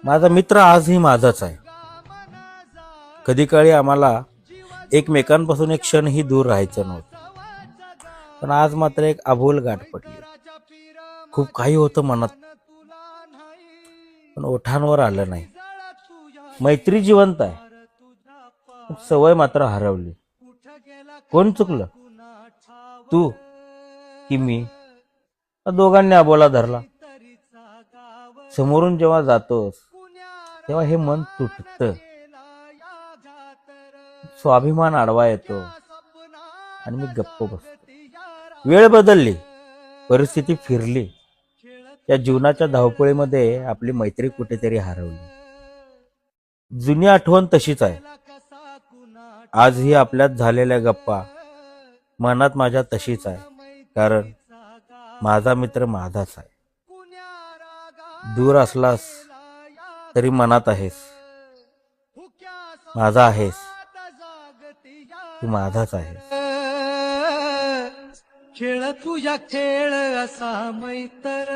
माझा मित्र आजही माझाच आहे. कधी काळी आम्हाला एकमेकांपासून एक क्षणही दूर राहायचं नव्हतं, पण आज मात्र एक अबोल गाठ पडली. खूप काही होतं मनात, पण ओठांवर आलं नाही. मैत्री जिवंत आहे, पण सवय मात्र हरवली. कोण चुकलं, तू की मी? दोघांनी अबोला धरला. समोरून जेव्हा जातोस तेव्हा हे मन तुटतं, स्वाभिमान आडवा येतो आणि मी गप्प बसतो. वेळ बदलली, परिस्थिती फिरली, या जीवनाच्या धावपळीमध्ये आपली मैत्री कुठेतरी हरवली. जुनी आठवण तशीच आहे. आजही आपल्यात झालेल्या गप्पा मनात माझ्या तशीच आहे, कारण माझा मित्र माझाच आहे. दूर असलास तरी मनात आहेस, माझा आहेस, तू माझाच आहेस. खेळ तुझ्या खेळ असा मैत्र